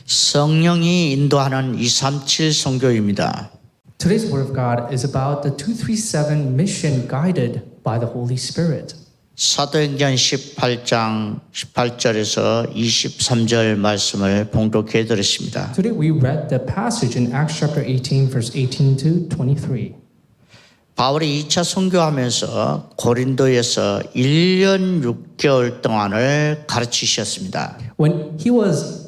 성령이 인도하는 237 선교입니다. Today's Word of God is about the 237 mission guided by the Holy Spirit. 사도행전 18장 18절에서 23절 말씀을 봉독해 드렸습니다. Today we read the passage in Acts chapter 18, verse 18 to 23. 바울이 2차 선교하면서 고린도에서 1년 6개월 동안을 가르치셨습니다. When he was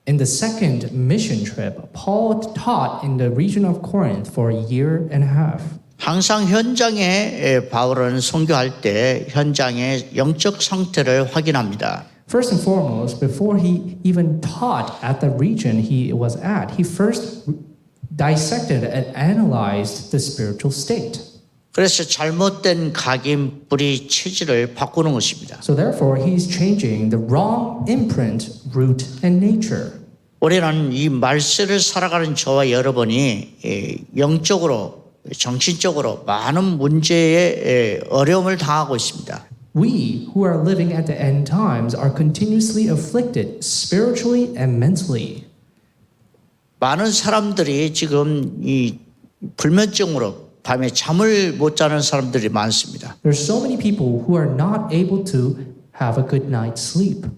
in the second mission trip, Paul taught in the region of Corinth for a year and a half. 항상 현장에 바울은 선교할 때 현장의 영적 상태를 확인합니다. First and foremost, before he even taught at the region he was at, he first dissected and analyzed the spiritual state. 그래서 잘못된 각인 뿌리 체질을 바꾸는 것입니다. So therefore, he's changing the wrong imprint, root, and nature. 우리는 이 말세를 살아가는 저와 여러분이 영적으로 정신적으로 많은 문제에 어려움을 당하고 있습니다. We who are living at the end times are continuously afflicted spiritually and mentally. 많은 사람들이 지금 이 불면증으로 밤에 잠을 못 자는 사람들이 많습니다. There's so many people who are not able to have a good night's sleep.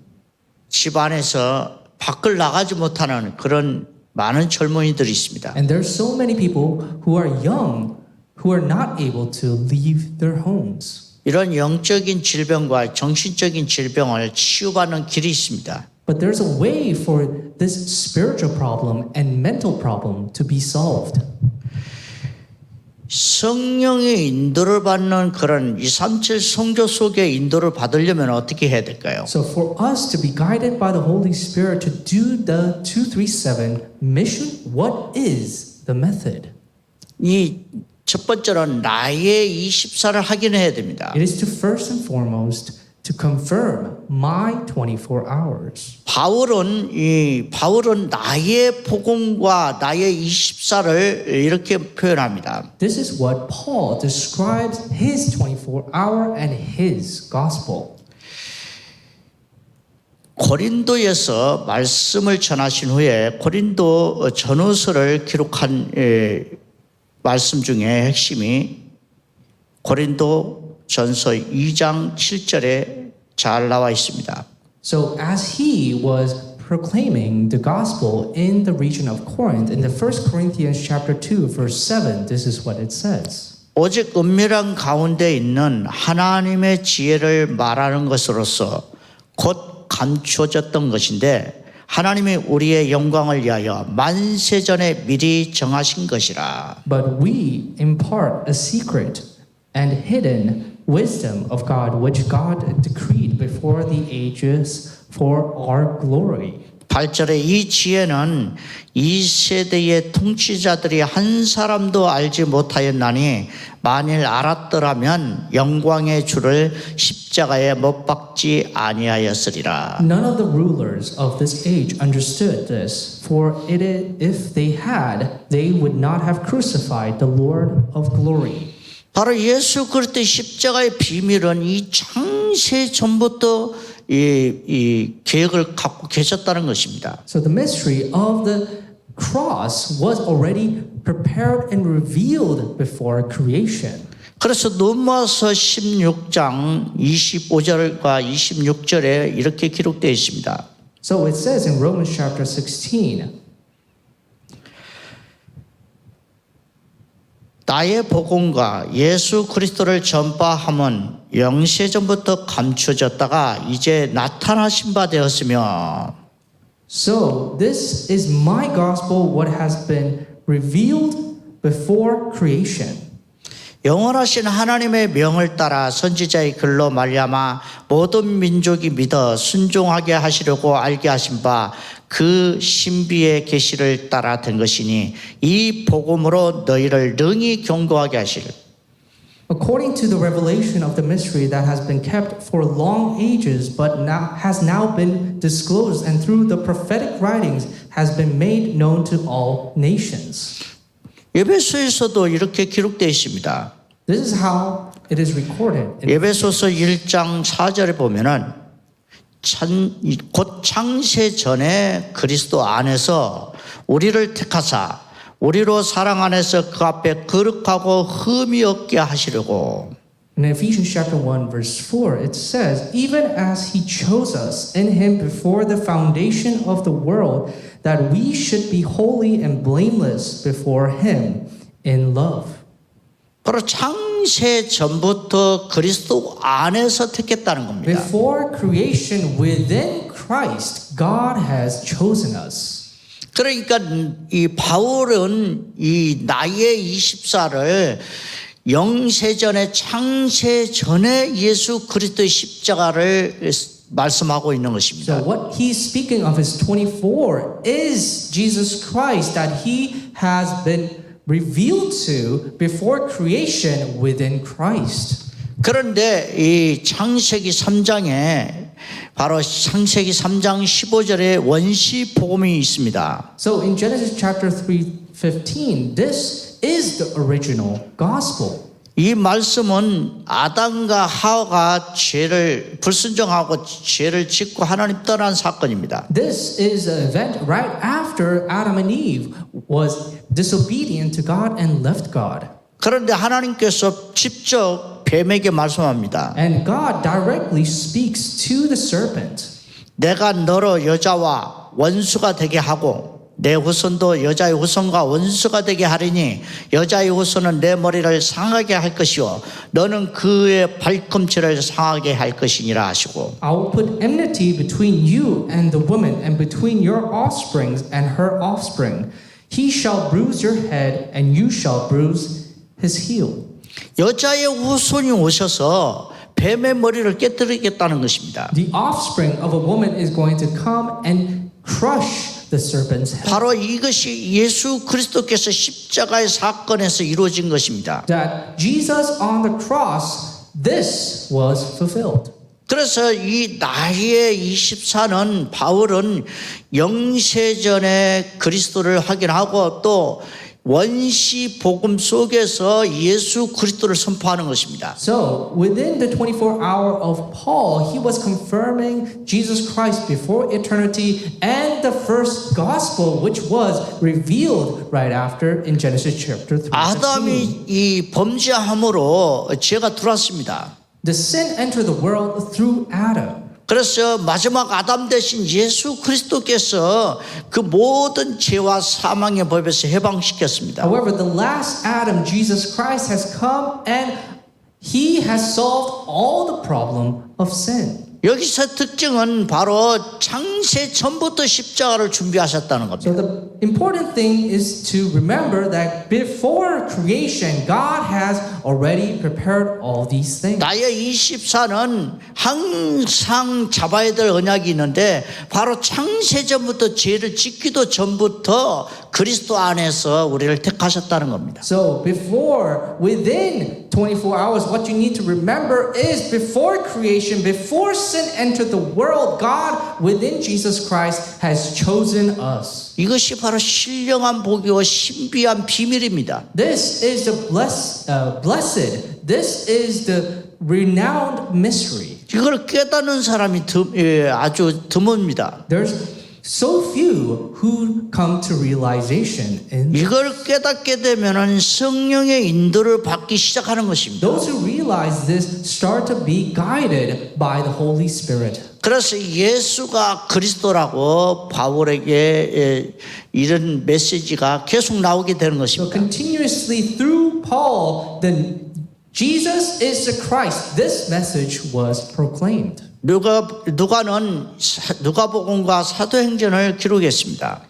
집 안에서 밖을 나가지 못하는 그런 많은 젊은이들이 있습니다. And there's so many people who are young who are not able to leave their homes. 이런 영적인 질병과 정신적인 질병을 치유받는 길이 있습니다. But there's a way for this spiritual problem and mental problem to be solved. 성령의 인도를 받는 그런 237 선교 속의 인도를 받으려면 어떻게 해야 될까요? So for us to be guided by the Holy Spirit to do the 237 mission, what is the method? 이 첫 번째는 나의 24를 확인해야 됩니다. It is to first and foremost to confirm my 24 hours. 바울은 나의 복음과 나의 24를 이렇게 표현합니다. This is what Paul describes his 24-hour and his gospel. 고린도에서 말씀을 전하신 후에 고린도 전후서를 기록한 말씀 중에 핵심이 고린도 전서 2장 7절에 잘 나와 있습니다. So as he was proclaiming the gospel in the region of Corinth, in the 1 Corinthians chapter 2, verse 7, this is what it says. 오직 은밀한 가운데 있는 하나님의 지혜를 말하는 것으로서 곧 감추어졌던 것인데 하나님이 우리의 영광을 위하여 만세전에 미리 정하신 것이라. But we impart a secret and hidden wisdom of God, which God decreed before the ages for our glory. 8절에 이 지혜는 이 세대의 통치자들이 한 사람도 알지 못하였나니 만일 알았더라면 영광의 주를 십자가에 못 박지 아니하였으리라. None of the rulers of this age understood this, for if they had, they would not have crucified the Lord of glory. 바로 예수 그리스도의 십자가의 비밀은 이 창세 전부터 이 계획을 갖고 계셨다는 것입니다. So the mystery of the cross was already prepared and revealed before creation. 그래서 로마서 16장 25절과 26절에 이렇게 기록되어 있습니다. So it says in Romans chapter 16, 나의 복음과 예수 그리스도를 전파함은 영세전부터 감추어졌다가 이제 나타나신 바 되었으며 So this is my gospel, what has been revealed before creation. 영원하신 하나님의 명을 따라 선지자의 글로 말미암아 모든 민족이 믿어 순종하게 하시려고 알게 하신 바 그 신비의 계시를 따라 된 것이니 이 복음으로 너희를 능히 경고하게 하실. According to the revelation of the mystery that has been kept for long ages, but has now been disclosed, and through the prophetic writings has been made known to all nations. 에베소에서도 이렇게 기록되어 있습니다. This is how it is recorded. 에베소서 1장 4절에 보면은 곧 창세 전에 그리스도 안에서 우리를 택하사 우리로 사랑 안에서 그 앞에 거룩하고 흠이 없게 하시려고. In Ephesians chapter 1 verse 4 it says, even as he chose us in him before the foundation of the world, that we should be holy and blameless before him in love. 바로 창세 전부터 그리스도 안에서 택했다는 겁니다. Before creation, within Christ, God has chosen us. 그러니까 이 바울은 이 나의 24를 영세전에 창세 전에 예수 그리스도의 십자가를 말씀하고 있는 것입니다. So what he's speaking of is 24 is Jesus Christ that he has been revealed to before creation within Christ. 그런데 이 창세기 3장에 바로 창세기 3장 15절에 원시 복음이 있습니다. So in Genesis chapter 3:15, this is the original gospel. 이 말씀은 아담과 하와가 죄를 불순종하고 죄를 짓고 하나님 떠난 사건입니다. This is an event right after Adam and Eve was disobedient to God and left God. 그런데 하나님께서 직접 뱀에게 말씀합니다. And God directly speaks to the serpent. 내가 너로 여자와 원수가 되게 하고 내 후손도 여자의 후손과 원수가 되게 하리니 여자의 후손은 내 머리를 상하게 할 것이요 너는 그의 발꿈치를 상하게 할 것이니라 하시고. I will put enmity between you and the woman and between your offsprings and her offspring. He shall bruise your head and you shall bruise his heel. 여자의 후손이 오셔서 뱀의 머리를 깨뜨리겠다는 것입니다. The offspring of a woman is going to come and crush the serpent's head. 바로 이것이 예수 그리스도께서 십자가의 사건에서 이루어진 것입니다. That Jesus on the cross, this was fulfilled. 그래서 이 나의 24는 바울은 영세전에 그리스도를 확인하고 또 원시 복음 속에서 예수 그리스도를 선포하는 것입니다. So, within the 24-hour of Paul, he was confirming Jesus Christ before eternity and the first gospel, which was revealed right after in Genesis chapter 3. 아담이 이 범죄함으로 죄가 들어왔습니다. The sin entered the world through Adam. 그래서 마지막 아담 대신 예수 그리스도께서 그 모든 죄와 사망의 법에서 해방시켰습니다. However, the last Adam, Jesus Christ, has come and he has solved all the problem of sin. 여기서 특징은 바로 창세 전부터 십자가를 준비하셨다는 겁니다. So the important thing is to remember that before creation, God has already prepared all these things. 나의 24는 항상 잡아야 될 언약이 있는데 바로 창세 전부터 죄를 짓기도 전부터 그리스도 안에서 우리를 택하셨다는 겁니다. So before, within 24 hours, what you need to remember is before creation, before sin entered the world, God within Jesus Christ has chosen us. 이것이 바로 신령한 복이요 신비한 비밀입니다. This is the blessed. This is the renowned mystery. 이걸 깨닫는 사람이 아주 드뭅니다. There's so few who come to realization in 이걸 깨닫게 되면은 성령의 인도를 받기 시작하는 것입니다. those who realize this start to be guided by the Holy Spirit. 그래서 예수가 그리스도라고 바울에게 이런 메시지가 계속 나오게 되는 So 것입니다. continuously through Paul, then Jesus is the Christ. This message was proclaimed. 누가복음과 사도행전을 기록했습니다.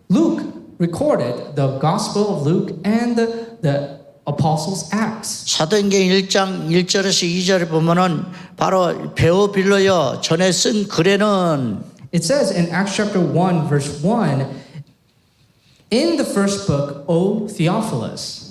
Luke recorded the Gospel of Luke and the Apostles' Acts. 사도행전 1장 1절에서 2절에 보면은 바로 베오빌로여 전에 쓴 글에는 It says in Acts chapter 1 verse 1, in the first book, O Theophilus,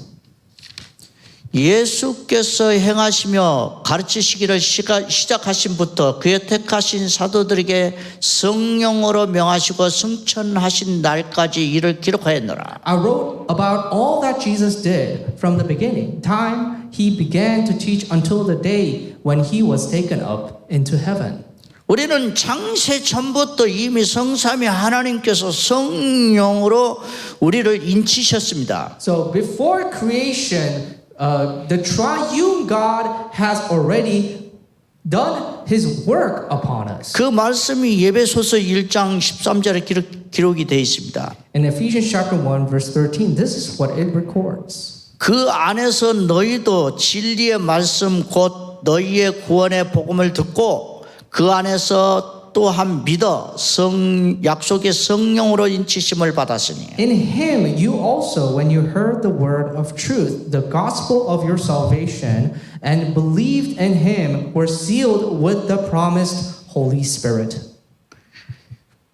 예수께서 행하시며 가르치시기를 시작하신부터 그의 택하신 사도들에게 성령으로 명하시고 승천하신 날까지 이를 기록하였노라. I wrote about all that Jesus did from the beginning, time he began to teach until the day when he was taken up into heaven. 우리는 창세 전부터 이미 성삼위 하나님께서 성령으로 우리를 인치셨습니다. So before creation, the triune God has already done His work upon us. 그 말씀이 예배소서 1장 13절에 기록이 되어 있습니다. In Ephesians chapter 1 verse 13, this is what it records. 그 안에서 너희도 진리의 말씀 곧 너희의 구원의 복음을 듣고 그 안에서 또한 믿어 약속의 성령으로 인치심을 받았으니 In Him you also, when you heard the word of truth, the gospel of your salvation, and believed in Him, were sealed with the promised Holy Spirit.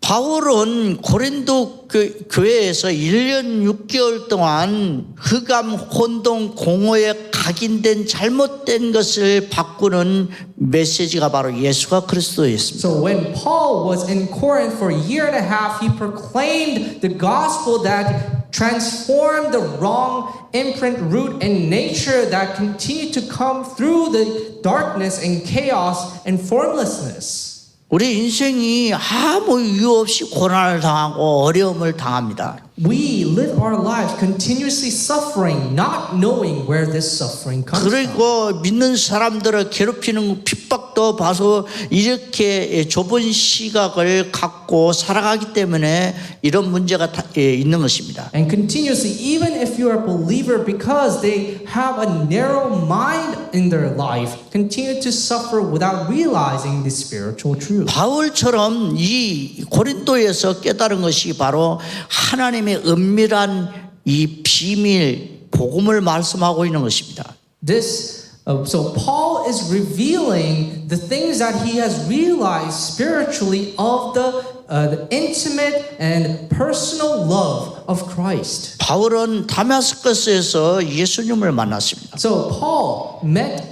바울은 고린도 교회에서 1년 6개월 동안 흑암, 혼동, 공허에 각인된 잘못된 것을 바꾸는 메시지가 바로 예수가 그리스도였습니다. So when Paul was in Corinth for a year and a half, he proclaimed the gospel that transformed the wrong imprint, root, and nature that continued to come through the darkness and chaos and formlessness. 우리 인생이 아무 이유 없이 고난을 당하고 어려움을 당합니다. We live our lives continuously suffering, not knowing where this suffering comes from. 그리고 믿는 사람들을 괴롭히는 핍박도 봐서 이렇게 좁은 시각을 갖고 살아가기 때문에 이런 문제가 있는 것입니다. And continuously, even if you are a believer, because they have a narrow mind in their life, continue to suffer without realizing the spiritual truth. 바울처럼 이 고린도에서 깨달은 것이 바로 하나님의 은밀한 이 비밀 복음을 말씀하고 있는 것입니다. So Paul is revealing the things that he has realized spiritually of the intimate and personal love of Christ. 바울은 다메스커스에서 예수님을 만났습니다. So Paul met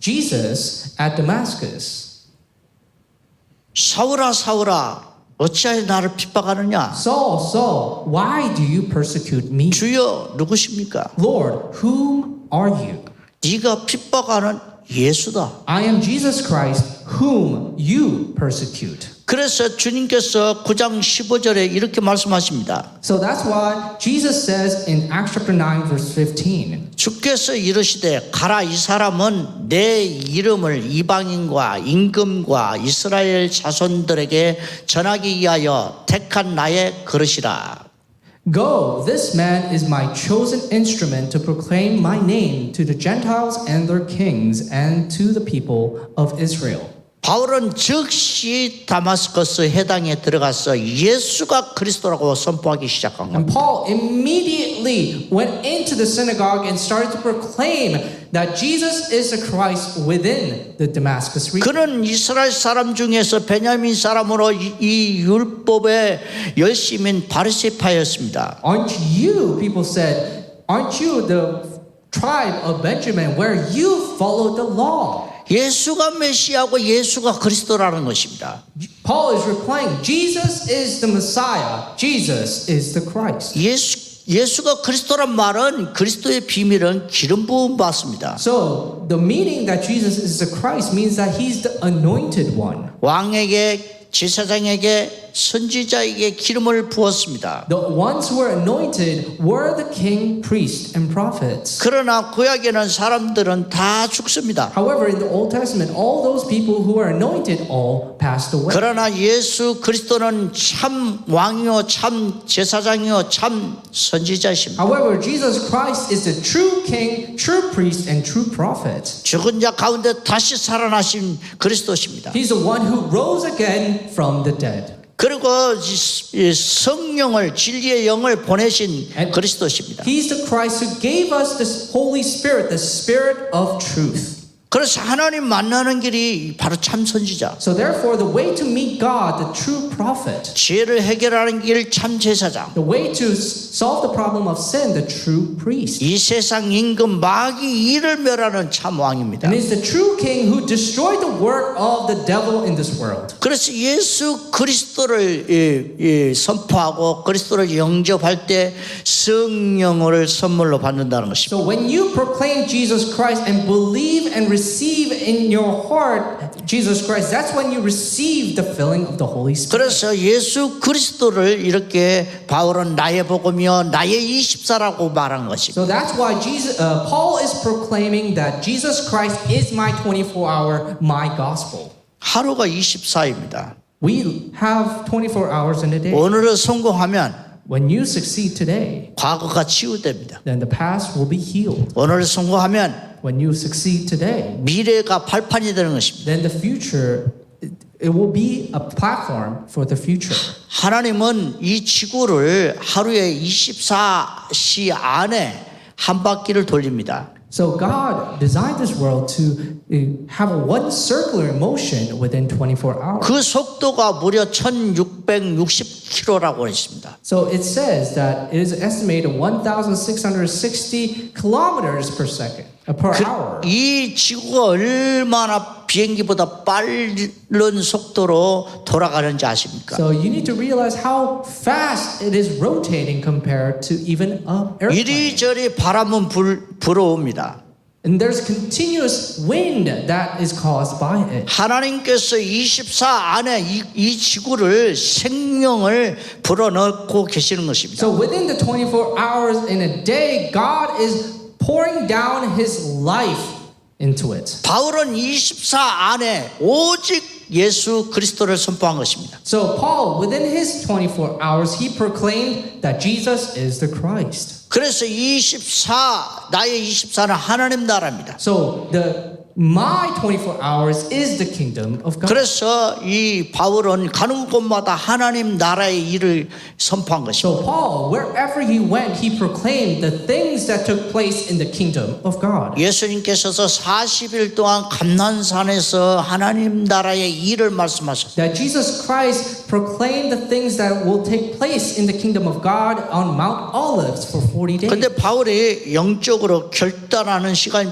Jesus at Damascus. 사울아 사울아 어찌하여 나를 핍박하느냐? Saul, Saul, why do you persecute me? 주여 누구십니까? Lord, whom are you? 네가 핍박하는 예수다. I am Jesus Christ, whom you persecute. 그래서 주님께서 9장 15절에 이렇게 말씀하십니다. So that's why Jesus says in Acts chapter 9 verse 15. 주께서 이르시되 가라 이 사람은 내 이름을 이방인과 임금과 이스라엘 자손들에게 전하기 위하여 택한 나의 그릇이라. Go, this man is my chosen instrument to proclaim my name to the Gentiles and their kings and to the people of Israel. 바울은 즉시 다마스커스 해당에 들어가서 예수가 그리스도라고 선포하기 시작한 겁니다. And Paul immediately went into the synagogue and started to proclaim that Jesus is the Christ within the Damascus region. 그는 이스라엘 사람 중에서 베냐민 사람으로 이 율법의 열심인 바리새파였습니다. Aren't you, people said, aren't you the tribe of Benjamin where you followed the law? 예수가 메시아고 예수가 그리스도라는 것입니다. Paul is replying, Jesus is the Messiah. Jesus is the Christ. 예수가 그리스도란 말은 그리스도의 비밀은 기름 부음 받습니다. So the meaning that Jesus is the Christ means that he's the anointed one. 왕에게 제사장에게 선지자에게 기름을 부었습니다. The ones who were anointed were the king, priest, and prophets. 그러나 구약에는 사람들은 다 죽습니다. However, in the Old Testament, all those people who were anointed all passed away. 그러나 예수 그리스도는 참 왕이요 참 제사장이요 참 선지자십니다. However, Jesus Christ is the true king, true priest, and true prophet. 죽은 자 가운데 다시 살아나신 그리스도십니다. He's the one who rose again from the dead. 그리고 이 성령을 진리의 영을 보내신 그리스도십니다. He's the Christ who gave us the Holy Spirit, the Spirit of truth. 그래서 하나님 만나는 길이 바로 참 선지자. So therefore, the way to meet God, the true prophet, 죄를 해결하는 길 참 제사장. the way to solve the problem of sin, the true priest. 이 세상 임금 마귀 이를 멸하는 참 왕입니다. And it's the true king who destroyed the work of the devil in this world. 그래서 예수 그리스도를 선포하고 그리스도를 영접할 때 성령을 선물로 받는다는 것입니다. So when you proclaim Jesus Christ and believe and receive receive in your heart Jesus Christ, that's when you receive the filling of the Holy Spirit. 그래서 예수 그리스도를 이렇게 바울은 나의 복음이요 나의 24라고 말한 것입니다. So that's why Paul is proclaiming that Jesus Christ is my 24-hour, my gospel. 하루가 24입니다. We have 24 hours in a day. 오늘을 성공하면 When you succeed today, 과거가 치유됩니다. then the past will be healed. 오늘을 성공하면 When you succeed today, 미래가 발판이 되는 것입니다. then the future, it will be a platform for the future. 하나님은 이 지구를 하루에 24시 안에 한 바퀴를 돌립니다. So God designed this world to have one circular motion within 24 hours. 그 속도가 무려 1660km라고 했습니다. So it says that it is estimated 1,660 kilometers per second, per hour. 이 지구가 얼마나 비행기보다 빠른 속도로 돌아가는지 아십니까? So you need to realize how fast it is rotating compared to even an airplane. 이리저리 바람은 불어옵니다. And there's continuous wind that is caused by it. 하나님께서 24 안에 이 지구를 생명을 불어넣고 계시는 것입니다. So within the 24 hours in a day, God is pouring down His life into it. 바울은 24 안에 오직 예수 그리스도를 선포한 것입니다. So Paul, within his 24 hours, he proclaimed that Jesus is the Christ. 그래서 나의 24는 하나님 나라입니다. So my 24 hours is the kingdom of God. 그래서 이 바울은 가는 곳마다 하나님 나라의 일을 선포한 것입니다. So Paul, wherever he went, he proclaimed the things that took place in the kingdom of God. 예수님께서도 40일 동안 감난산에서 하나님 나라의 일을 말씀하셨어요. That Jesus Christ proclaimed the things that will take place in the kingdom of God on Mount Olives for 40 days. 근데 바울이 영적으로 결단하는 시간이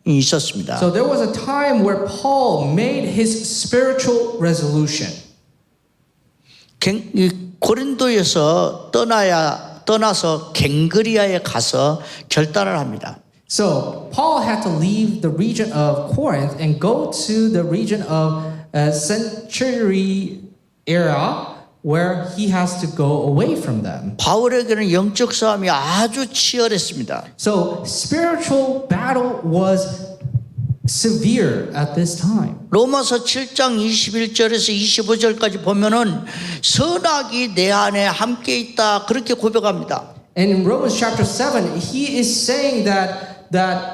있었습니다. So there was a time where Paul made his spiritual resolution. 고린도에서 떠나서 갱그리아에 가서 결단을 합니다. So Paul had to leave the region of Corinth and go to the region of Century area where he has to go away from them. 바울에게는 영적 싸움이 아주 치열했습니다. So spiritual battle was severe at this time. 로마서 7장 21절에서 25절까지 보면은 선악이 내 안에 함께 있다 그렇게 고백합니다. And in Romans chapter 7, he is saying that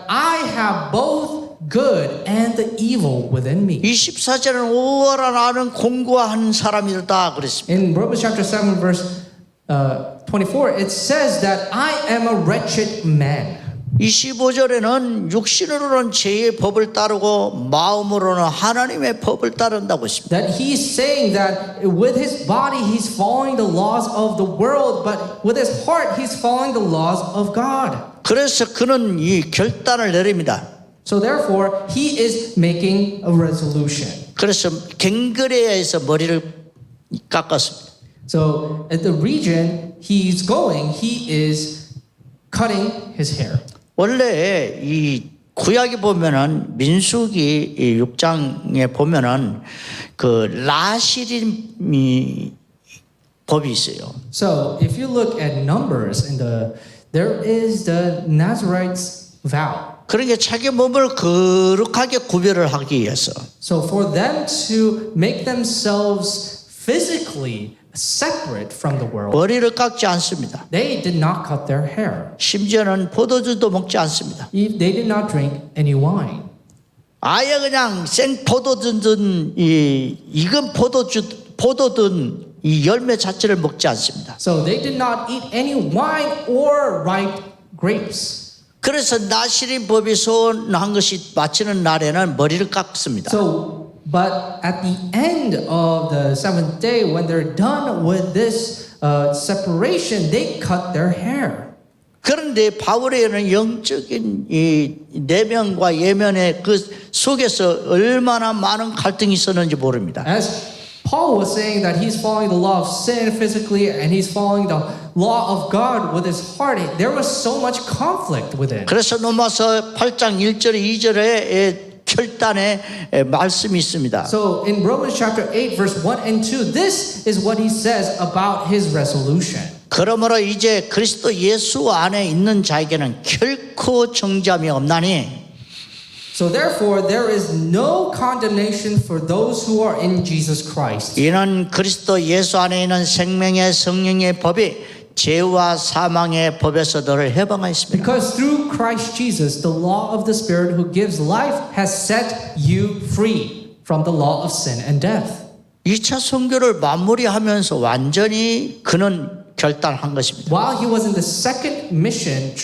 I have both good and the evil within me. 24절은 오호라 나는 공고한 사람이다 그랬습니다. In Romans chapter 7 verse 24, it says that I am a wretched man. 25절에는 육신으로는 죄의 법을 따르고 마음으로는 하나님의 법을 따른다고 했습니다. That he's saying that with his body he's following the laws of the world, but with his heart he's following the laws of God. 그래서 그는 이 결단을 내립니다. So therefore he is making a resolution. 그래서 갱그레아에서 머리를 깎았습니다. So at the region he's going, he is cutting his hair. 원래 이 구약에 보면은 민수기 6장에 보면은 그 라시림 법이 있어요. So if you look at Numbers there is the Nazarites vow. 그러니까 자기 몸을 거룩하게 구별을 하기 위해서 So for them to make themselves physically separate from the world, 머리를 깎지 않습니다. they did not cut their hair. 심지어는 포도주도 먹지 않습니다. They did not drink any wine. 아예 그냥 생 포도든 익은 포도든 이 열매 자체를 먹지 않습니다. So they did not eat any wine or ripe grapes. 그래서 나시린 법이 소원한 것이 마치는 날에는 머리를 깎습니다. So, but at the end of the seventh day, when they're done with this separation, they cut their hair. 그런데 바울에게는 영적인 이 내면과 예면의 그 속에서 얼마나 많은 갈등이 있었는지 모릅니다. As Paul was saying that he's following the law of sin physically and he's following the law of God with his heart, there was so much conflict within. 그래서 로마서 8장 1절 2절에 결단의 말씀이 있습니다. So in Romans chapter 8 verse 1 and 2, this is what he says about his resolution. 그러므로 이제 그리스도 예수 안에 있는 자에게는 결코 정죄함이 없나니 So therefore there is no condemnation for those who are in Jesus Christ. 이는 그리스도 예수 안에 있는 생명의 성령의 법이 죄와 사망의 법에서 너를 해방하였습니다. Because through Christ Jesus, the law of the Spirit who gives life has set you free from the law of sin and death. 2차 선교를 마무리하면서 완전히 그는 결단한 것입니다. While he was in the second mission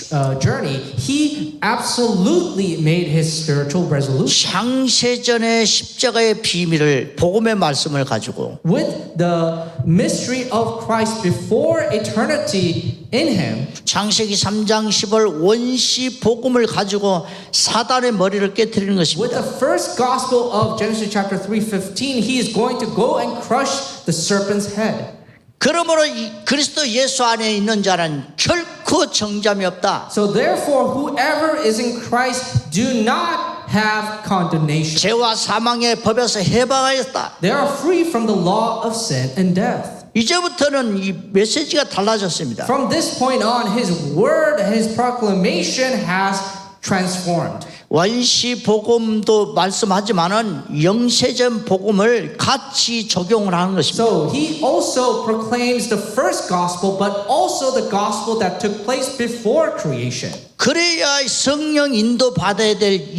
journey, he absolutely made his spiritual resolution. 창세전의 십자가의 비밀을 복음의 말씀을 가지고 With the mystery of Christ before eternity in him, 창세기 3장 10월 원시 복음을 가지고 사단의 머리를 깨뜨리는 with 것입니다. the first gospel of Genesis chapter 3:15, he is going to go and crush the serpent's head. 그러므로 이 그리스도 예수 안에 있는 자는 결코 정죄함이 없다. So therefore, whoever is in Christ do not have condemnation. 죄와 사망의 법에서 해방하였다. They are free from the law of sin and death. 이제부터는 이 메시지가 달라졌습니다. From this point on, his word, his proclamation has transformed. 원시 복음도 말씀하지만은 영세전 복음을 같이 적용을 하는 것입니다. So he also proclaims the first gospel, but also the gospel that took place before creation. 그래야 성령 인도 받아야 될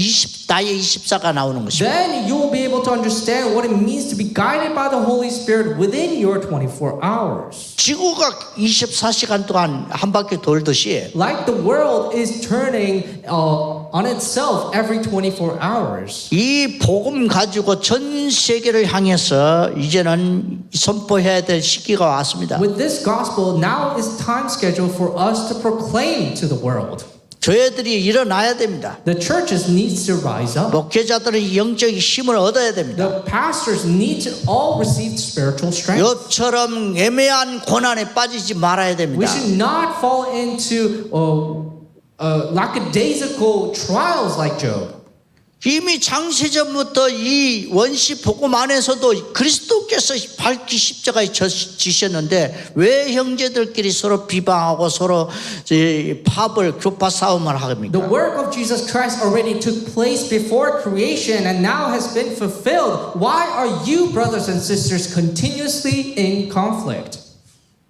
나의 24가 나오는 것입니다. Then you will be able to understand what it means to be guided by the Holy Spirit within your 24 hours. 지구가 24시간 동안 한 바퀴 돌듯이 Like the world is turning on itself every 24 hours. 이 복음 가지고 전 세계를 향해서 이제는 선포해야 될 시기가 왔습니다. With this gospel, now is time scheduled for us to proclaim to the world. 교회들이 일어나야 됩니다. The churches need to rise up. 목회자들은 영적인 힘을 얻어야 됩니다. The pastors need to all receive spiritual strength. 욥처럼 애매한 고난에 빠지지 말아야 We 됩니다. should not fall into lackadaisical trials like Job. 이미 창세전부터 이 원시 복음 안에서도 그리스도께서 밝히 십자가에 지셨는데 왜 형제들끼리 서로 비방하고 서로 파벌 교파 싸움을 The 합니까? work of Jesus Christ already took place before creation and now has been fulfilled. Why are you, brothers and sisters, continuously in conflict?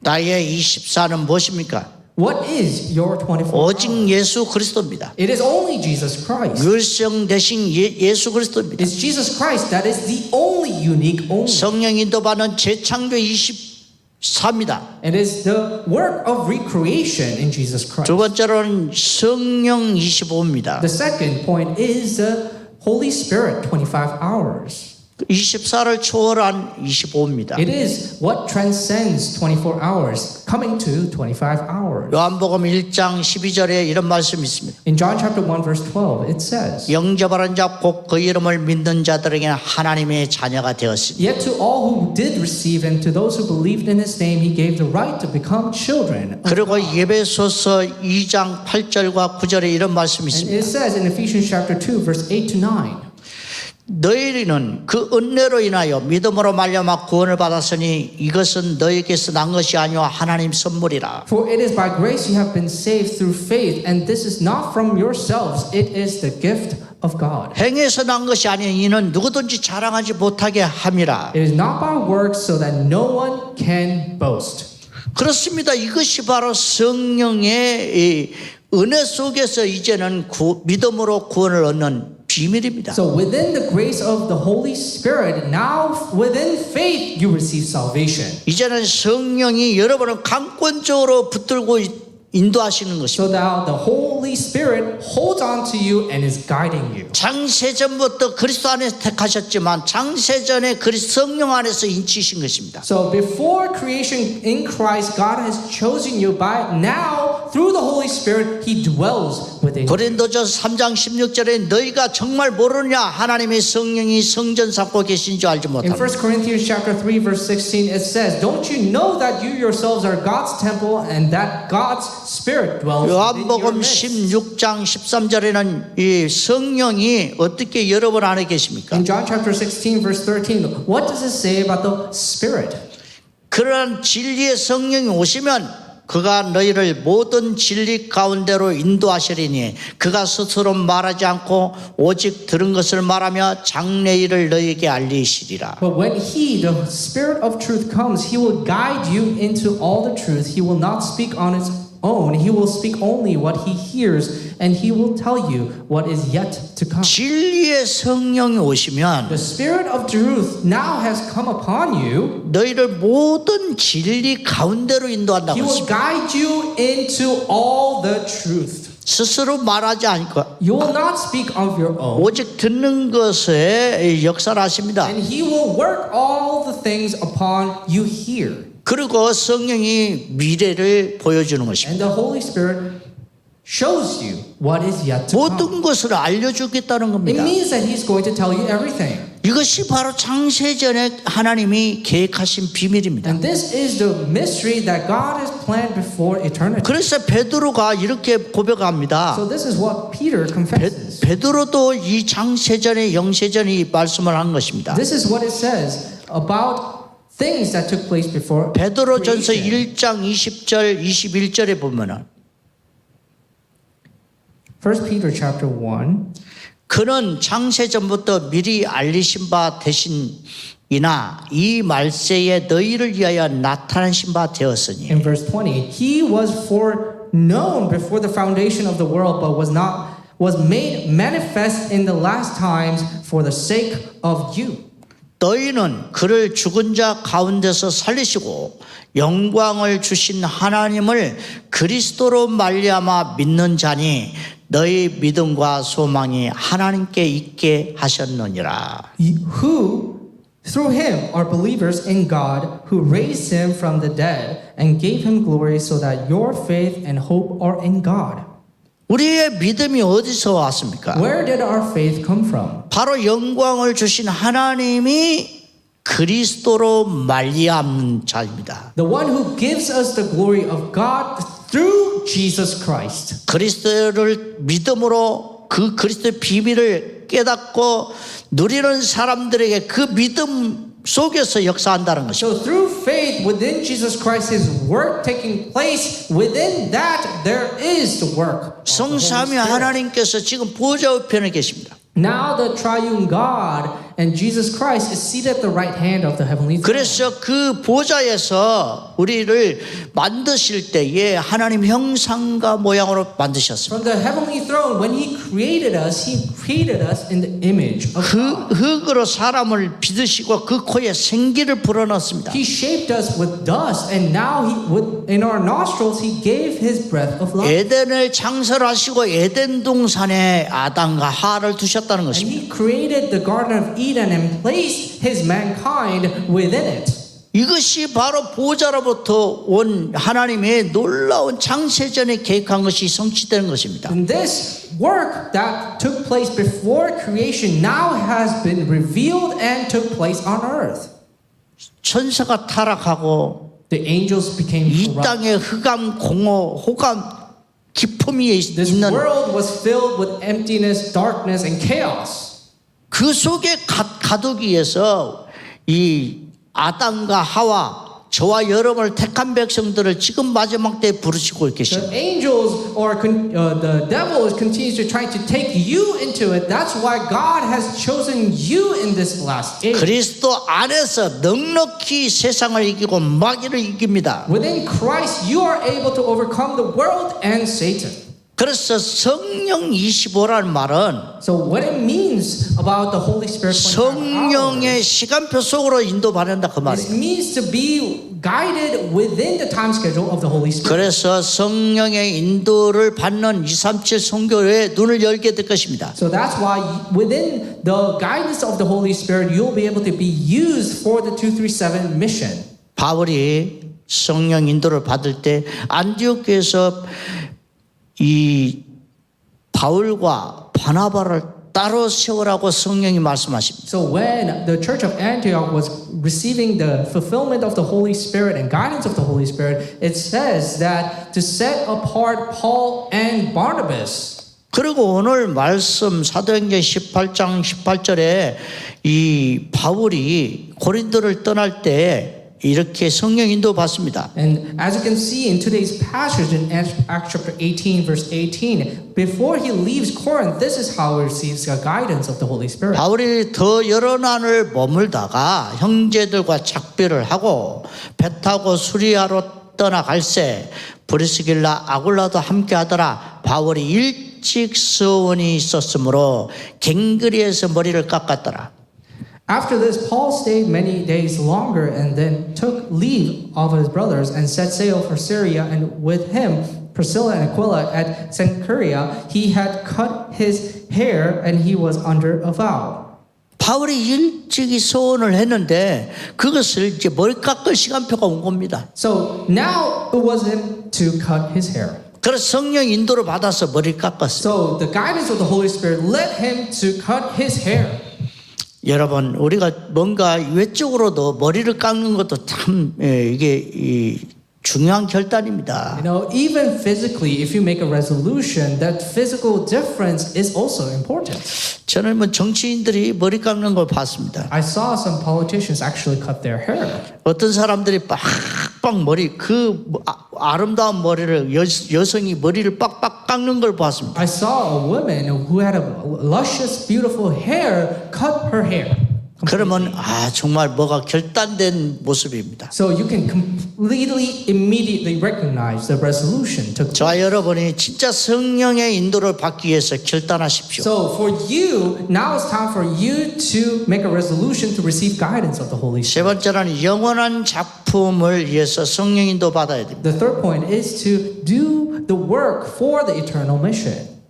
나의 24는 무엇입니까? What is your 24 오직 hours? 예수 그리스도입니다. It is only Jesus Christ. 율성 대신 예수 그리스도입니다. It's Jesus Christ that is the only unique only. 성령 인도받는 재창조 24입니다. It is the work of recreation in Jesus 두 Christ. 번째로는 성령 25입니다. The second point is the Holy Spirit 25 hours. 24를 초월한 25입니다. It is what transcends 24 hours, coming to 25 hours. 요한복음 1장 12절에 이런 말씀이 있습니다. In John chapter 1 verse 12, it says, 영접하는 자 곧 그 이름을 믿는 자들에게는 하나님의 자녀가 되었으니 Yet to all who did receive and to those who believed in his name, he gave the right to become children. 그리고 예배소서 2장 8절과 9절에 이런 말씀이 And 있습니다. it says in Ephesians chapter 2 verse 8 to 9, 너희는 그 은혜로 인하여 믿음으로 말미암아 구원을 받았으니 이것은 너희에게서 난 것이 아니오 하나님 선물이라. For it is by grace you have been saved through faith, and this is not from yourselves, it is the gift of God. 행해서 난 것이 아니니 이는 누구든지 자랑하지 못하게 함이라. It is not by works so that no one can boast. 그렇습니다. 이것이 바로 성령의 이 은혜 속에서 이제는 믿음으로 구원을 얻는 비밀입니다. So within the grace of the Holy Spirit, now within faith you receive salvation. 이제는 성령이 여러분을 강권적으로 붙들고 인도하시는 것입니다. So now the Holy Spirit holds on to you and is guiding you. 창세전부터 그리스도 안에서 택하셨지만 창세전에 성령 안에서 인치신 것입니다. So before creation in Christ, God has chosen you, by now through the Holy Spirit, He dwells within you. 고린도전서 3장 16절에 너희가 정말 모르느냐 하나님의 성령이 성전 삼고 계신 줄 알지 In 못하느냐. 1 Corinthians chapter 3 verse 16 it says, don't you know that you yourselves are God's temple and that God's Spirit dwells within your 요한복음 midst? 16장 13절에는 이 성령이 어떻게 여러분 안에 계십니까? In John chapter 16 verse 13, what does it say about the Spirit? 그런 진리의 성령이 오시면 그가 너희를 모든 진리 가운데로 인도하시리니 그가 스스로 말하지 않고 오직 들은 것을 말하며 장래일을 너희에게 알리시리라. But when He, the Spirit of truth comes, He will guide you into all the truth. He will not speak on His own. He will speak only what He hears, and He will tell you what is yet to come. 진리의 성령이 오시면 The Spirit of truth now has come upon you. 너희를 모든 진리 가운데로 인도한다고 He will 했습니다. guide you into all the truth. 스스로 말하지 않고 You will not speak of your own. 오직 듣는 것에 역사를 하십니다. And He will work all the things upon you hear. 그리고 성령이 미래를 보여주는 것입니다. And the Holy Spirit shows you what is yet to come. 모든 것을 알려주겠다는 It 겁니다. means that He's going to tell you everything. 이것이 바로 창세전에 하나님이 계획하신 비밀입니다. And this is the mystery that God has planned before eternity. 그래서 베드로가 이렇게 고백합니다. So this is what Peter confesses. 베드로도 이 창세전에 영세전이 말씀을 한 것입니다. This is what it says about things that took place before 베드로전서 creation. 1장 20절 21절에 보면은 1 Peter chapter 1. 그는 창세전부터 미리 알리신 바 되신이나 이 말세에 너희를 위하여 나타나신 바 되었으니 In verse 20, He was foreknown before the foundation of the world, but was made manifest in the last times for the sake of you. 너희는 그를 죽은 자 가운데서 살리시고 영광을 주신 하나님을 그리스도로 말미암아 믿는 자니 너희 믿음과 소망이 하나님께 있게 하셨느니라. Who, through Him, are believers in God, who raised Him from the dead and gave Him glory, so that your faith and hope are in God. 우리의 믿음이 어디서 왔습니까? Where did our faith come from? 바로 영광을 주신 하나님이 그리스도로 말미암는 자입니다. The one who gives us the glory of God through Jesus Christ. 그리스도를 믿음으로 그 그리스도의 비밀을 깨닫고 누리는 사람들에게 그 믿음 속에서 역사한다는 것입니다. So through faith within Jesus Christ, His work taking place, within that there is the work of the Holy 성삼위 Spirit. 하나님께서 지금 보좌 우편에 계십니다. Now the triune God and Jesus Christ is seated at the right hand of the heavenly throne. 그래서 그 보좌에서 우리를 만드실 때에 하나님 형상과 모양으로 만드셨습니다. From the heavenly throne, when He created us in the image of 그 God. 흙으로 사람을 빚으시고 그 코에 생기를 불어넣습니다. He shaped us with dust, and now in our nostrils He gave His breath of life. 에덴을 창설하시고 에덴 동산에 아담과 하와를 두셨다는 And 것입니다. He created the Garden of Eden and placed His mankind within it. 이것이 바로 보좌로부터 온 하나님의 놀라운 창세전에 계획한 것이 성취되는 것입니다. And this work that took place before creation now has been revealed and took place on earth. 천사가 타락하고 The angels became 이 corrupt. 땅에 흑암, 공허, 호감, 기품이 This 있는 world was filled with emptiness, darkness, and chaos. 그 속에 가두기 위해서 이 아담과 하와 저와 여러분을 택한 백성들을 지금 마지막 때에 부르시고 계십니다. The angels or the devil is continues to try to take you into it. That's why God has chosen you in this last age. 그리스도 안에서 넉넉히 세상을 이기고 마귀를 이깁니다. Within Christ, you are able to overcome the world and Satan. 그래서 성령 25라는 말은 So what it means about the Holy Spirit 24 성령의 시간표 속으로 인도받는다 그 hours, it 말이에요. means to be guided within the time schedule of the Holy Spirit. 그래서 성령의 인도를 받는 237 선교회의 눈을 열게 될 것입니다. So that's why within the guidance of the Holy Spirit, you'll be able to be used for the 237 mission. 바울이 성령 인도를 받을 때 안디옥교에서 이 바울과 바나바를 따로 세우라고 성령이 말씀하십니다. So when the church of Antioch was receiving the fulfillment of the Holy Spirit and guidance of the Holy Spirit, it says that to set apart Paul and Barnabas. 그리고 오늘 말씀 사도행전 18장 18절에 이 바울이 고린도를 떠날 때 이렇게 성령 인도 받습니다. And as you can see in today's passage in Acts chapter 18 verse 18, before he leaves Corinth, this is how he receives the guidance of the Holy Spirit. 바울이 더 여러 날을 머물다가 형제들과 작별을 하고 배 타고 수리아로 떠나갈새 브리스길라 아굴라도 함께 하더라. 바울이 일찍 서원이 있었으므로 갱그리에서 머리를 깎았더라. After this, Paul stayed many days longer and then took leave of his brothers and set sail for Syria, and with him Priscilla and Aquila at Cenchrea. He had cut his hair and he was under a vow. 바울이 일찍이 서원을 했는데 그것을 이제 머리 깎을 시간표가 온 겁니다. So now it was him to cut his hair. 그래서 성령 인도를 받아서 머리 깎았어요. So the guidance of the Holy Spirit led him to cut his hair. 여러분, 우리가 뭔가 외적으로도 머리를 깎는 것도 참 이게 중요한 결단입니다. You know, even physically, if you make a resolution, that physical difference is also important. 저는 뭐 정치인들이 머리 깎는 걸 봤습니다. I saw some politicians actually cut their hair. 어떤 사람들이 빡빡 머리 아름다운 머리를 여성이 머리를 빡빡 깎는 걸 봤습니다. I saw a woman who had a luscious, beautiful hair cut her hair. 그러면 정말 뭐가 결단된 모습입니다. So you can completely, immediately recognize the resolution took place. 저와 여러분이 진짜 성령의 인도를 받기 위해서 결단하십시오. So for you, now it's time for you to make a resolution to receive guidance of the Holy 세 Spirit. 번째는 영원한 작품을 위해서 성령 인도 받아야 됩니다. The third point is to do the work for the eternal mission.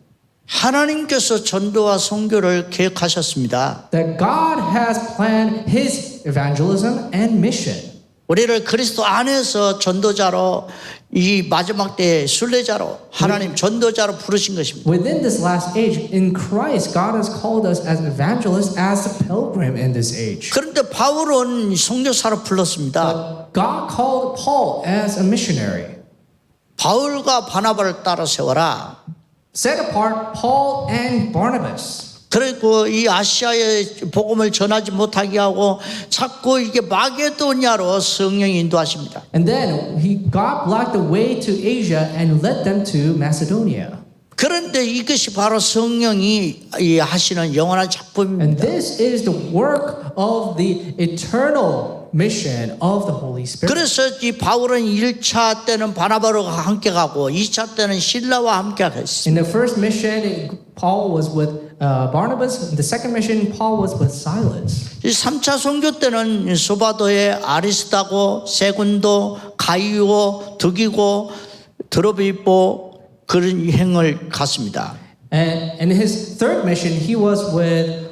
하나님께서 전도와 선교를 계획하셨습니다. That God has planned His evangelism and mission. 우리를 그리스도 안에서 전도자로 이 마지막 때의 순례자로 하나님 전도자로 부르신 것입니다. Within this last age, in Christ, God has called us as evangelists, as the pilgrim in this age. 그런데 바울은 선교사로 불렀습니다. God called Paul as a missionary. 바울과 바나바를 따라 세워라. Set apart Paul and Barnabas. 그리고 이 아시아의 복음을 전하지 못하게 하고 자꾸 이게 마게도냐로 성령이 인도하십니다. And then God blocked the way to Asia and led them to Macedonia. 그런데 이것이 바로 성령이 하시는 영원한 And 작품입니다. this is the work of the eternal mission of the Holy Spirit. 그래서 이 바울은 1차 때는 바나바와 함께 가고 2차 때는 실라와 함께 했습니다. In the first mission, Paul was with Barnabas. In the second mission, Paul was with Silas. 이 3차 선교 때는 소바도의 아리스다고, 세군도, 가이오, 두기고, 드로비포 그런 행을 갔습니다. And in his third mission, he was with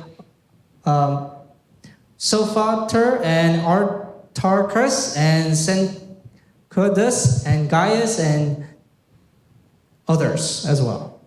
Sophater and Artarchus and Sencudas and Gaius and others as well.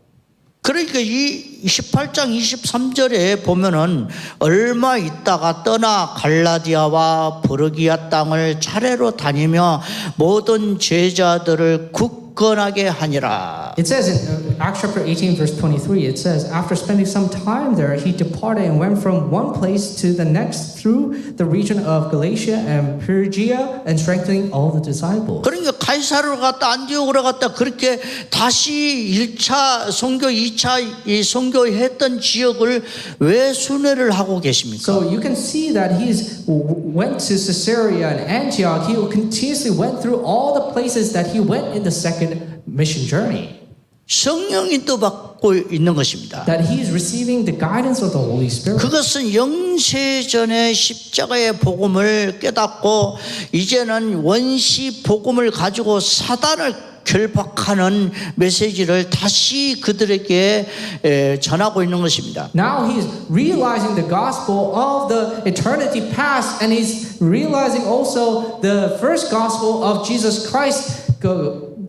그러니까 이 18장 23절에 보면은 얼마 있다가 떠나 갈라디아와 브르기아 땅을 차례로 다니며 모든 제자들을 굳건하게 하니라. It says in Acts chapter 18 verse 23, it says, after spending some time there, he departed and went from one place to the next through the region of Galatia and Phrygia and strengthening all the disciples. 그러니까 가이사르로 갔다 안디옥으로 갔다 그렇게 다시 1차 선교 2차 이 선교했던 지역을 왜 순회를 하고 계십니까? So you can see that he's went to Caesarea and Antioch. He continuously went through all the places that he went in the second mission journey. 성령이 또 받고 있는 것입니다. That he is receiving the guidance of the Holy Spirit. 그것은 영세전의 십자가의 복음을 깨닫고 이제는 원시 복음을 가지고 사단을 결박하는 메시지를 다시 그들에게 전하고 있는 것입니다. Now he's realizing the gospel of the eternity past, and he's realizing also the first gospel of Jesus Christ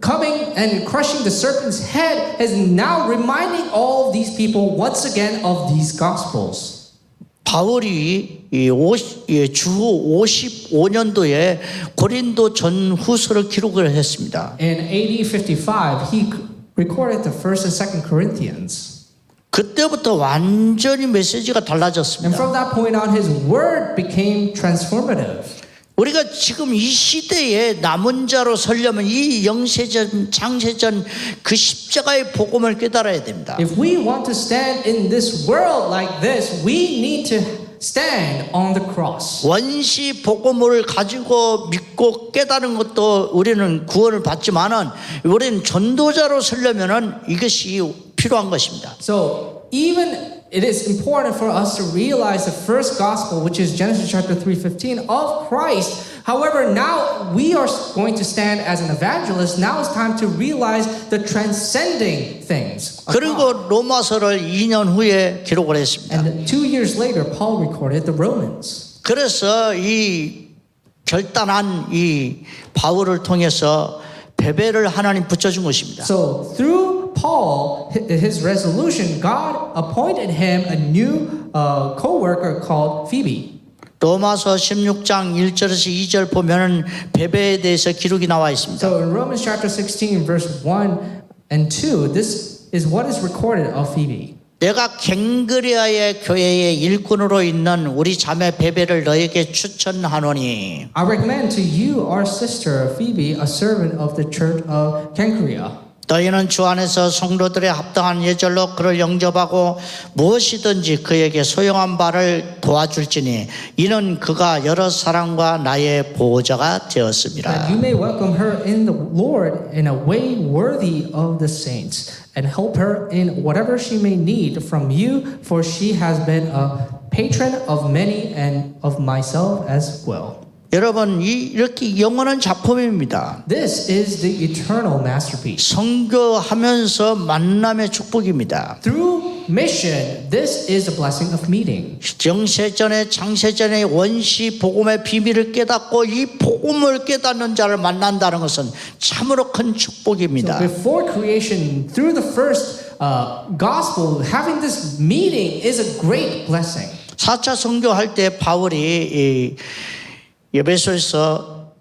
coming and crushing the serpent's head, is now reminding all of these people once again of these gospels. 바울이 주 55년도에 고린도 전후서를 기록을 했습니다. In AD 55, he recorded the 1st and 2nd Corinthians. 그때부터 완전히 메시지가 And 달라졌습니다. from that point on, his word became transformative. 우리가 지금 이 시대에 남은 자로 서려면 이 영세전, 장세전 그 십자가의 복음을 깨달아야 됩니다. If we want to stand in this world like this, we need to stand on the cross. 원시 복음을 가지고 믿고 깨달은 것도 우리는 구원을 받지만은 우리는 전도자로 서려면은 이것이 필요한 것입니다. So even it is important for us to realize the first gospel, which is Genesis chapter 3:15 of Christ. However, now we are going to stand as an evangelist. Now it's time to realize the transcending things. of God. 그리고 로마서를 2년 후에 기록을 했습니다. And 2 years later, Paul recorded the Romans. 그래서 이 결단한 이 바울을 통해서 베베를 하나님 붙여준 것입니다. So through Paul, his resolution, God appointed him a new co-worker called Phoebe. 로마서 16장 1절에서 2절 보면은 베베에 대해서 기록이 나와 있습니다. So in Romans chapter 16, verse 1 and 2, this is what is recorded of Phoebe. 내가 갱그레아의 교회의 일꾼으로 있는 우리 자매 베베를 너에게 추천하노니 I recommend to you our sister Phoebe, a servant of the church of Cenchrea. 너희는 주 안에서 성도들의 합당한 예절로 그를 영접하고 무엇이든지 그에게 소용한 바를 도와줄지니 이는 그가 여러 사람과 나의 보호자가 That 되었습니다. you may welcome her in the Lord in a way worthy of the saints, and help her in whatever she may need from you, for she has been a patron of many and of myself as well. 여러분 이렇게 영원한 작품입니다. This is the eternal masterpiece. 선교하면서 만남의 축복입니다. Through mission, this is a blessing of meeting. 영세전에 장세전에 원시 복음의 비밀을 깨닫고 이 복음을 깨닫는 자를 만난다는 것은 참으로 큰 축복입니다. Before creation, through the first gospel, having this meeting is a great blessing. 4차 선교할 때 바울이 에베소서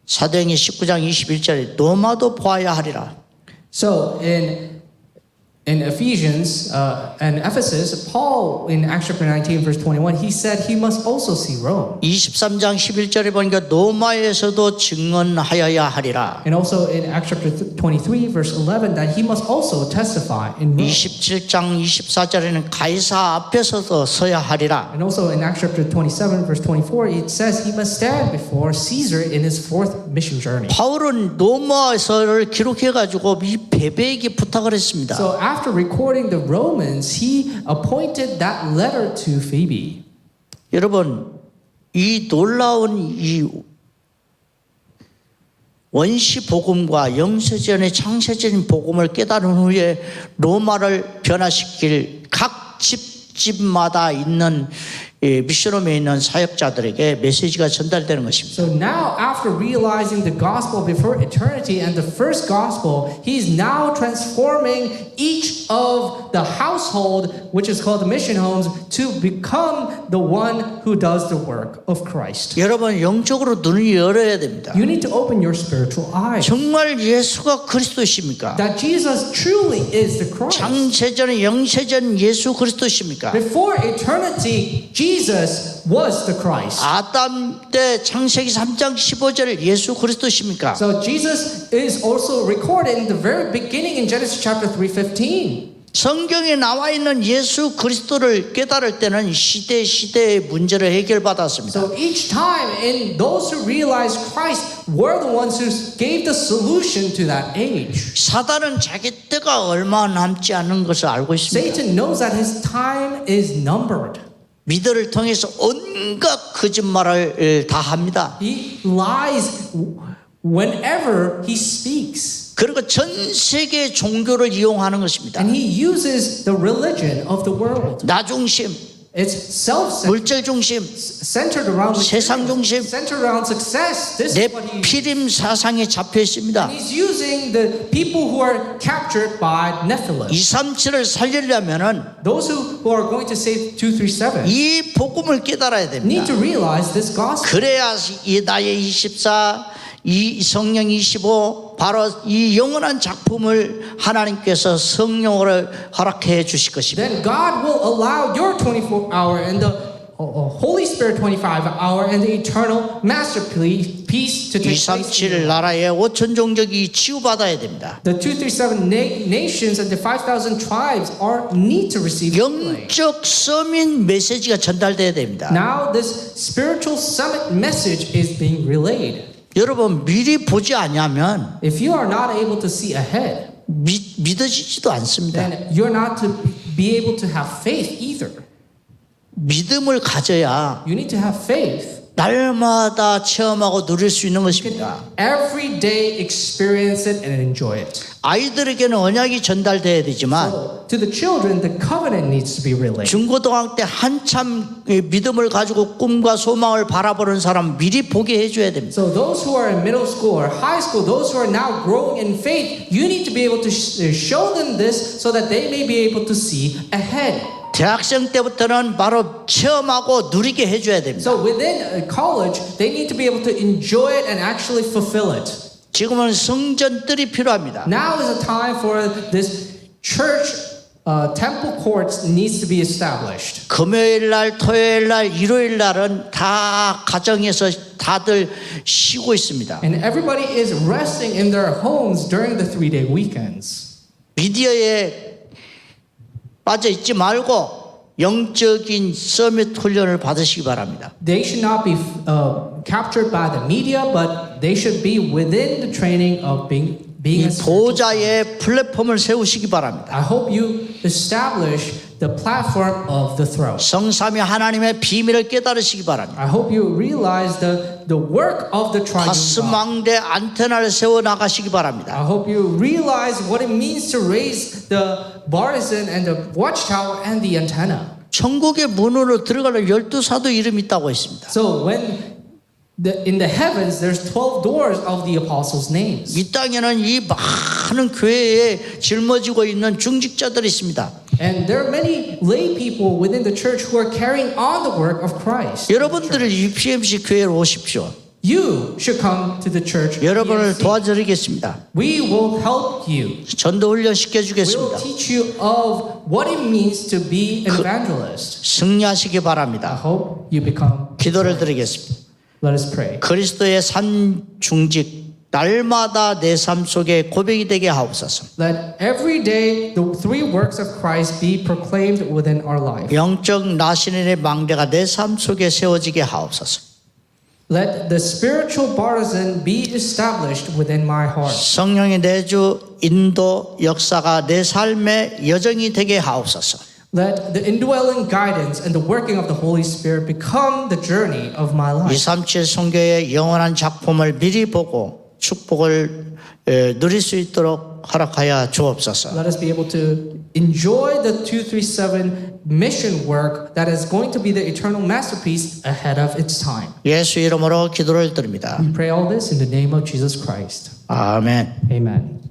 사도행전 19장 21절에 노마도 보아야 하리라. So in Ephesians and Ephesus, Paul in Acts chapter 19 verse 21, he said he must also see Rome. 23장 11절에 보니까 노마에서도 증언하여야 하리라. And also in Acts chapter 23 verse 11 that he must also testify in Rome. 27장 24절에는 가이사 앞에서도 서야 하리라. And also in Acts chapter 27 verse 24 it says he must stand before Caesar in his fourth mission journey. 바울은 노마서를 기록해 가지고 이 베베에게 부탁을 했습니다. So after recording the Romans, he appointed that letter to Phoebe. 여러분 이 놀라운 이 원시 복음과 영세전의 창세전 복음을 깨달은 후에 로마를 변화시킬 각 집집마다 있는 미션홈에 있는 사역자들에게 메시지가 전달되는 것입니다. So now, after realizing the gospel before eternity and the first gospel, he's now transforming each of the household, which is called the mission homes, to become the one who does the work of Christ. 여러분 영적으로 눈을 열어야 됩니다. You need to open your spiritual eyes. 정말 예수가 그리스도십니까? That Jesus truly is the Christ. 창세전 영세전 예수 그리스도십니까? Before eternity, Jesus was the Christ. 아담 때 창세기 3장 15절 예수 그리스도십니까? So Jesus is also recorded in the very beginning in Genesis chapter 3:15. 성경에 나와 있는 예수 그리스도를 깨달을 때는 시대의 문제를 해결받았습니다. So each time, in those who realized Christ were the ones who gave the solution to that age. 사단은 자기 때가 얼마 남지 않은 것을 알고 있습니다. Satan knows that his time is numbered. 미드를 통해서 온갖 거짓말을 다 합니다. He lies whenever he speaks. 그리고 전 세계 종교를 이용하는 것입니다. And he uses the religion of the world. 나 중심, It's self-centered, 물질 중심, centered around 세상 중심, centered around success. This 내 is what he 피림 사상에 잡혀 있습니다. He's using the people who are captured by Nephilim. 237을 살리려면은 Those who are going to save 237 이 복음을 깨달아야 need 됩니다. to realize this gospel. 그래야 이 나의 24, 이 성령 25 바로 이 영원한 작품을 하나님께서 성령으로 허락해 주실 것입니다. Then God will allow your 24-hour and the Holy Spirit 25-hour and the eternal masterpiece to take place. 237 나라의 5천 종족이 치유받아야 됩니다. The 237 nations and the 5,000 tribes need to receive healing. 영적 서민 메시지가 전달돼야 됩니다. Now this spiritual summit message is being relayed. 여러분 미리 보지 않으면 If you are not able to see ahead, 믿어지지도 않습니다. then you're not to be able to have faith either. 믿음을 가져야 You need to have faith. 날마다 체험하고 누릴 수 있는 것입니다. Every day experience it and enjoy it. 아이들에게는 언약이 전달돼야 되지만 So, to the children, the covenant needs to be relayed. 중고등학교 때 한참 믿음을 가지고 꿈과 소망을 바라보는 사람 미리 보게 해줘야 됩니다. So those who are in middle school or high school, those who are now growing in faith, you need to be able to show them this so that they may be able to see ahead. 대학생 때부터는 바로 체험하고 누리게 해줘야 됩니다. So within college, they need to be able to enjoy it and actually fulfill it. 지금은 성전들이 필요합니다. Now is a time for this church temple courts needs to be established. 금요일 날, 토요일 날, 일요일 날은 다 가정에서 다들 쉬고 있습니다. And everybody is resting in their homes during the 3-day weekends. 미디어에 빠져 있지 말고 영적인 서밋 훈련을 받으시기 바랍니다. They should not be captured by the media, but they should be within the training of being 이 a 보좌의 플랫폼을 세우시기 바랍니다. I hope you establish the platform of the throne. 성삼위 하나님의 비밀을 깨달으시기 바랍니다. I hope you realize the work of the triune God. 가스망대 안테나를 세워 나가시기 바랍니다. I hope you realize what it means to raise the partisan and the watchtower and the antenna. 천국의 문으로 들어가는 12사도 이름이 있다고 했습니다. So when in the heavens there's 12 doors of the apostles' names. 이 땅에는 이 많은 교회에 짊어지고 있는 중직자들이 있습니다. And there are many lay people within the church who are carrying on the work of Christ. 여러분들을 UPMC 교회로 오십시오. You should come to the church. 여러분을 EMC. 도와드리겠습니다. We will help you. 전도 훈련 We will 시켜주겠습니다. teach you of what it means to be an evangelist. 승리하시기 I 바랍니다. hope you become. 기도를 드리겠습니다. Let us pray. 그리스도의 산 중직 날마다 내 삶 속에 고백이 되게 하옵소서. Let every day the 3 works of Christ be proclaimed within our life. 영적 나신인의 망대가 내 삶 속에 세워지게 하옵소서. Let the spiritual partisan be established within my heart. 성령의 내주 인도 역사가 내 삶의 여정이 되게 하옵소서. Let the indwelling guidance and the working of the Holy Spirit become the journey of my life. 237 선교의 영원한 작품을 미리 보고 축복을 누릴 수 있도록 허락하여 주옵소서. Let us be able to enjoy the 237 mission work that is going to be the eternal masterpiece ahead of its time. 예수 이름으로 기도를 드립니다. We pray all this in the name of Jesus Christ. 아멘. Amen.